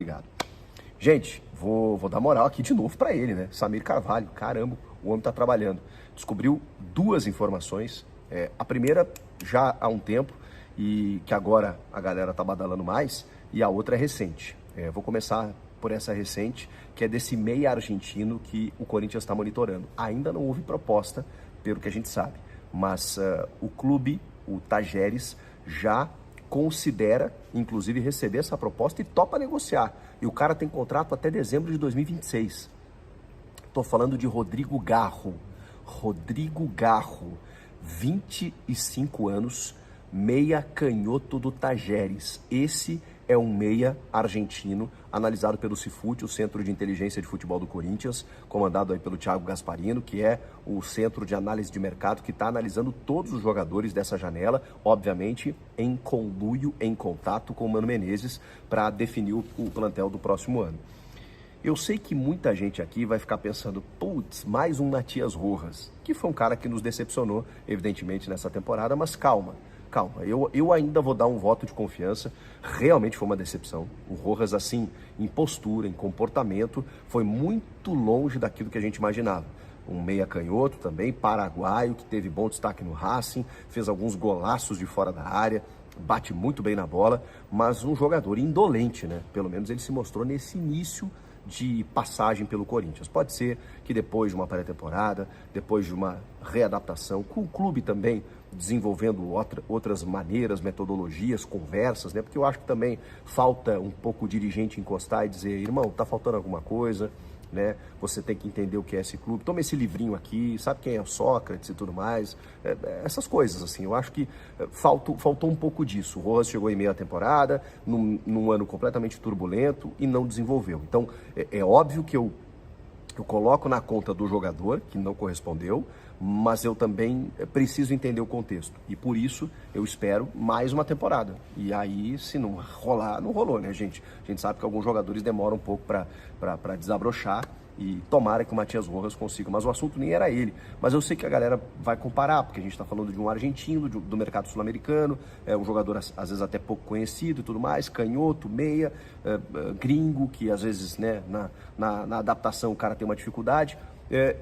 Obrigado. Gente, vou dar moral aqui de novo para ele, né? Samir Carvalho, caramba, o homem tá trabalhando. Descobriu duas informações. A primeira já há um tempo e que agora a galera tá badalando mais, e a outra é recente. Vou começar por essa recente, que é desse meia argentino que o Corinthians está monitorando. Ainda não houve proposta, pelo que a gente sabe, mas o clube, o Tajeres, já considera, inclusive, receber essa proposta e topa negociar. E o cara tem contrato até dezembro de 2026. Estou falando de Rodrigo Garro. Rodrigo Garro, 25 anos, meia canhoto do Tajeres. Esse é um meia argentino, analisado pelo Cifute, o Centro de Inteligência de Futebol do Corinthians, comandado aí pelo Thiago Gasparino, que é o centro de análise de mercado que está analisando todos os jogadores dessa janela, obviamente em conluio, em contato com o Mano Menezes, para definir o plantel do próximo ano. Eu sei que muita gente aqui vai ficar pensando, putz, mais um Matias Rojas, que foi um cara que nos decepcionou, evidentemente, nessa temporada, mas calma, eu ainda vou dar um voto de confiança. Realmente foi uma decepção. O Rojas, assim, em postura, em comportamento, foi muito longe daquilo que a gente imaginava. Um meia canhoto também, paraguaio, que teve bom destaque no Racing, fez alguns golaços de fora da área, bate muito bem na bola, mas um jogador indolente, né? Pelo menos ele se mostrou nesse início de passagem pelo Corinthians. Pode ser que depois de uma pré-temporada, depois de uma readaptação, com o clube também desenvolvendo outras maneiras, metodologias, conversas, né? Porque eu acho que também falta um pouco o dirigente encostar e dizer, irmão, tá faltando alguma coisa, né? Você tem que entender o que é esse clube. Toma esse livrinho aqui, sabe quem é o Sócrates e tudo mais. Essas coisas, assim, eu acho que faltou um pouco disso. O Rojas chegou em meia temporada, num ano completamente turbulento e não desenvolveu. Então, é óbvio que eu coloco na conta do jogador, que não correspondeu, mas eu também preciso entender o contexto. E por isso eu espero mais uma temporada. E aí, se não rolar, não rolou, né, gente? A gente sabe que alguns jogadores demoram um pouco para desabrochar e tomara que o Matias Rojas consiga. Mas o assunto nem era ele. Mas eu sei que a galera vai comparar, porque a gente está falando de um argentino, do mercado sul-americano, um jogador às vezes até pouco conhecido e tudo mais, canhoto, meia, gringo, que às vezes, né, na adaptação o cara tem uma dificuldade.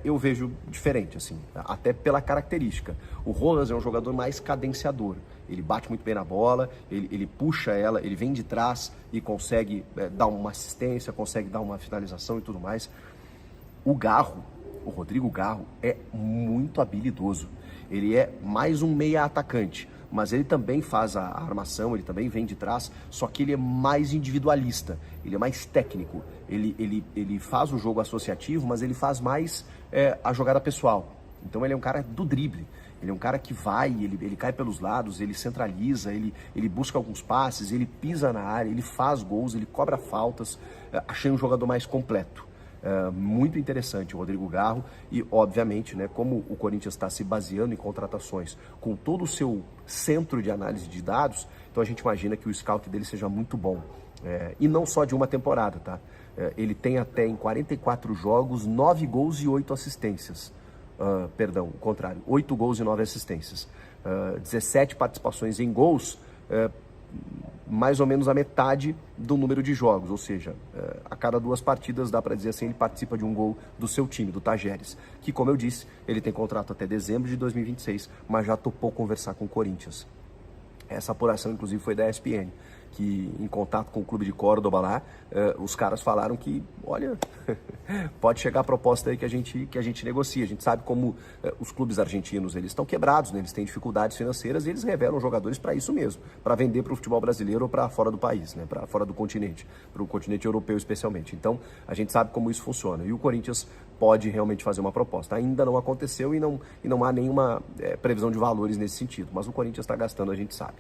Eu vejo diferente, assim, até pela característica. O Rojas é um jogador mais cadenciador. Ele bate muito bem na bola, ele puxa ela, ele vem de trás e consegue dar uma assistência, consegue dar uma finalização e tudo mais. O Garro, o Rodrigo Garro, é muito habilidoso. Ele é mais um meia atacante, mas ele também faz a armação, ele também vem de trás, só que ele é mais individualista, ele é mais técnico, ele faz o jogo associativo, mas ele faz mais a jogada pessoal. Então ele é um cara do drible, ele é um cara que vai, ele cai pelos lados, ele centraliza, ele busca alguns passes, ele pisa na área, ele faz gols, ele cobra faltas. Achei um jogador mais completo. Muito interessante o Rodrigo Garro e, obviamente, né, como o Corinthians está se baseando em contratações com todo o seu centro de análise de dados, então a gente imagina que o scout dele seja muito bom. E não só de uma temporada, tá? Ele tem até em 44 jogos 9 gols e 8 assistências. Perdão, o contrário, 8 gols e 9 assistências. 17 participações em gols, mais ou menos a metade do número de jogos, ou seja, a cada 2 partidas, dá para dizer assim, ele participa de um gol do seu time, do Tajeres, que, como eu disse, ele tem contrato até dezembro de 2026, mas já topou conversar com o Corinthians. Essa apuração, inclusive, foi da ESPN, que em contato com o clube de Córdoba lá, os caras falaram que, olha, pode chegar a proposta aí que a gente negocia. A gente sabe como os clubes argentinos, eles estão quebrados, né? Eles têm dificuldades financeiras e eles revelam jogadores para isso mesmo, para vender para o futebol brasileiro ou para fora do país, né? Para fora do continente, para o continente europeu especialmente. Então, a gente sabe como isso funciona. E o Corinthians pode realmente fazer uma proposta. Ainda não aconteceu e não há nenhuma previsão de valores nesse sentido, mas o Corinthians está gastando, a gente sabe.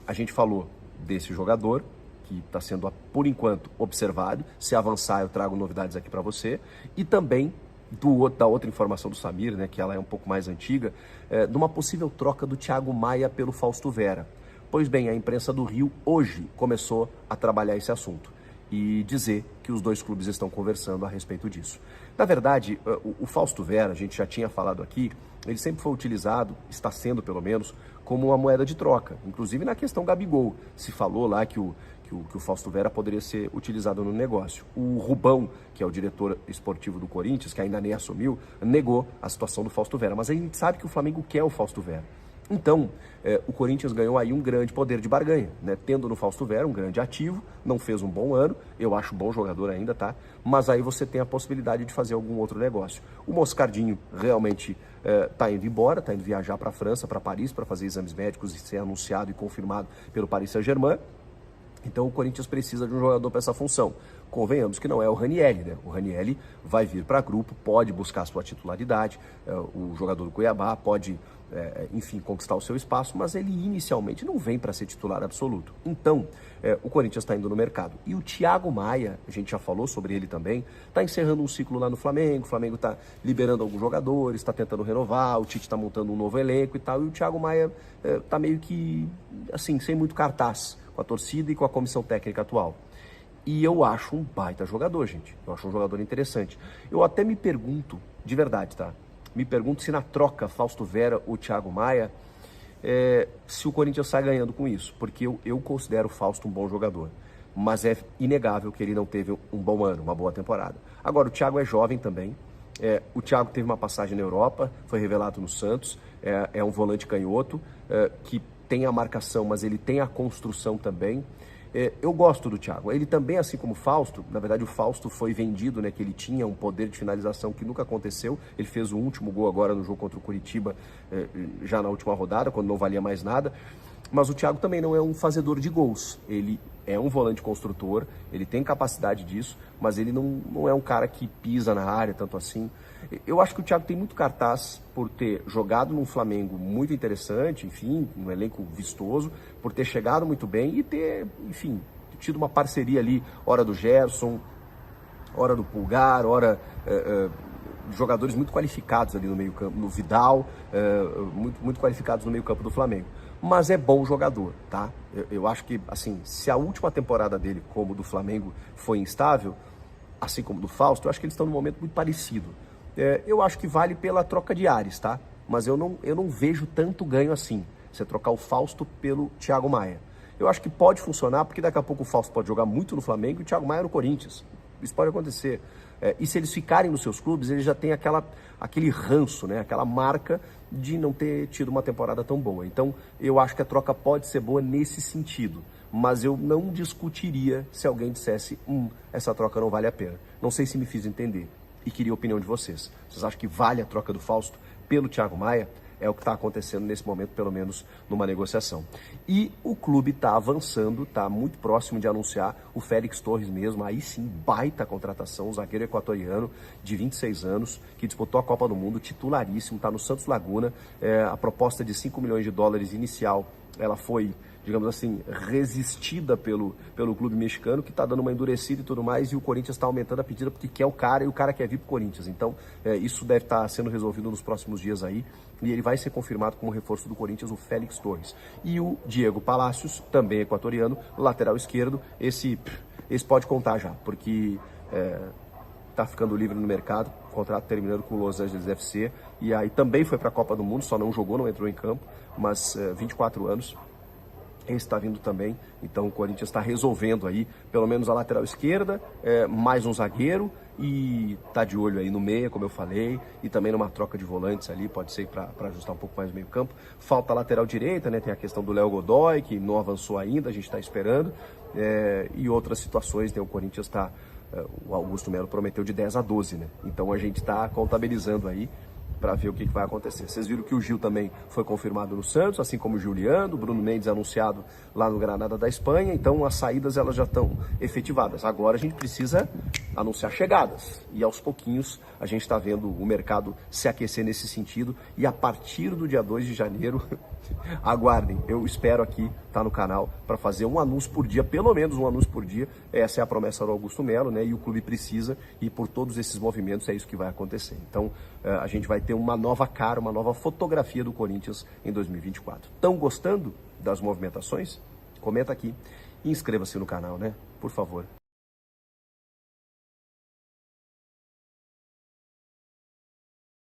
A gente falou desse jogador, que está sendo, por enquanto, observado. Se avançar, eu trago novidades aqui para você. E também da outra informação do Samir, né, que ela é um pouco mais antiga, de uma possível troca do Thiago Maia pelo Fausto Vera. Pois bem, a imprensa do Rio hoje começou a trabalhar esse assunto e dizer que os dois clubes estão conversando a respeito disso. Na verdade, o Fausto Vera, a gente já tinha falado aqui, ele sempre foi utilizado, está sendo pelo menos, como uma moeda de troca. Inclusive na questão Gabigol, se falou lá que que o Fausto Vera poderia ser utilizado no negócio. O Rubão, que é o diretor esportivo do Corinthians, que ainda nem assumiu, negou a situação do Fausto Vera. Mas a gente sabe que o Flamengo quer o Fausto Vera. Então, o Corinthians ganhou aí um grande poder de barganha, né? Tendo no Fausto Vera um grande ativo, não fez um bom ano, eu acho bom jogador ainda, tá? Mas aí você tem a possibilidade de fazer algum outro negócio. O Moscardinho realmente tá indo embora, tá indo viajar para a França, para Paris, para fazer exames médicos e ser anunciado e confirmado pelo Paris Saint-Germain. Então o Corinthians precisa de um jogador para essa função. Convenhamos que não é o Ranieri, né? O Ranieri vai vir para grupo, pode buscar sua titularidade, o jogador do Cuiabá pode, enfim, conquistar o seu espaço, mas ele inicialmente não vem para ser titular absoluto. Então, o Corinthians está indo no mercado. E o Thiago Maia, a gente já falou sobre ele também, está encerrando um ciclo lá no Flamengo, o Flamengo está liberando alguns jogadores, está tentando renovar, o Tite está montando um novo elenco e tal, e o Thiago Maia está meio que, assim, sem muito cartaz com a torcida e com a comissão técnica atual. E eu acho um baita jogador, gente. Eu acho um jogador interessante. Eu até me pergunto, de verdade, tá? Me pergunto se na troca Fausto Vera ou Thiago Maia, se o Corinthians sai ganhando com isso. Porque eu considero o Fausto um bom jogador. Mas é inegável que ele não teve um bom ano, uma boa temporada. Agora, o Thiago é jovem também. O Thiago teve uma passagem na Europa, foi revelado no Santos. É um volante canhoto, que tem a marcação, mas ele tem a construção também. Eu gosto do Thiago. Ele também, assim como o Fausto, na verdade o Fausto foi vendido, né, que ele tinha um poder de finalização que nunca aconteceu. Ele fez o último gol agora no jogo contra o Curitiba, já na última rodada, quando não valia mais nada. Mas o Thiago também não é um fazedor de gols. Ele é um volante construtor, ele tem capacidade disso, mas ele não é um cara que pisa na área, tanto assim. Eu acho que o Thiago tem muito cartaz por ter jogado num Flamengo muito interessante, enfim, um elenco vistoso, por ter chegado muito bem e ter, enfim, tido uma parceria ali, hora do Gerson, hora do Pulgar, hora jogadores muito qualificados ali no meio campo, no Vidal, muito qualificados no meio campo do Flamengo. Mas é bom jogador, tá? Eu acho que, assim, se a última temporada dele, como do Flamengo, foi instável, assim como do Fausto, eu acho que eles estão num momento muito parecido. Eu acho que vale pela troca de ares, tá? Mas eu não vejo tanto ganho assim, você trocar o Fausto pelo Thiago Maia. Eu acho que pode funcionar, porque daqui a pouco o Fausto pode jogar muito no Flamengo e o Thiago Maia no Corinthians. Isso pode acontecer. E se eles ficarem nos seus clubes, eles já têm aquele ranço, né? Aquela marca de não ter tido uma temporada tão boa. Então, eu acho que a troca pode ser boa nesse sentido. Mas eu não discutiria se alguém dissesse, essa troca não vale a pena. Não sei se me fiz entender. E queria a opinião de vocês. Vocês acham que vale a troca do Fausto pelo Thiago Maia? É o que está acontecendo nesse momento, pelo menos numa negociação. E o clube está avançando, está muito próximo de anunciar o Félix Torres mesmo, aí sim, baita contratação, um zagueiro equatoriano de 26 anos, que disputou a Copa do Mundo, titularíssimo, está no Santos Laguna. A proposta de 5 milhões de dólares inicial, ela foi, digamos assim, resistida pelo clube mexicano, que está dando uma endurecida e tudo mais, e o Corinthians está aumentando a pedida porque quer o cara e o cara quer vir para o Corinthians. Então, isso deve estar sendo resolvido nos próximos dias aí, e ele vai ser confirmado como reforço do Corinthians, o Félix Torres. E o Diego Palacios, também equatoriano, lateral esquerdo, esse pode contar já, porque está ficando livre no mercado, contrato terminando com o Los Angeles FC, e aí também foi para a Copa do Mundo, só não jogou, não entrou em campo, mas 24 anos. Esse está vindo também, então o Corinthians está resolvendo aí, pelo menos a lateral esquerda, mais um zagueiro, e tá de olho aí no meia, como eu falei, e também numa troca de volantes ali, pode ser para ajustar um pouco mais o meio campo. Falta a lateral direita, né? Tem a questão do Léo Godoy, que não avançou ainda, a gente está esperando, e outras situações, né? O Corinthians está, o Augusto Melo prometeu de 10 a 12, né? Então a gente está contabilizando aí, para ver o que vai acontecer. Vocês viram que o Gil também foi confirmado no Santos, assim como o Juliano, o Bruno Mendes anunciado lá no Granada da Espanha, então as saídas elas já estão efetivadas. Agora a gente precisa anunciar chegadas e aos pouquinhos a gente está vendo o mercado se aquecer nesse sentido e a partir do dia 2 de janeiro, aguardem, eu espero aqui no canal para fazer um anúncio por dia, pelo menos um anúncio por dia. Essa é a promessa do Augusto Melo, né? E o clube precisa, e por todos esses movimentos é isso que vai acontecer. Então a gente vai ter uma nova cara, uma nova fotografia do Corinthians em 2024. Estão gostando das movimentações? Comenta aqui e inscreva-se no canal, né? Por favor.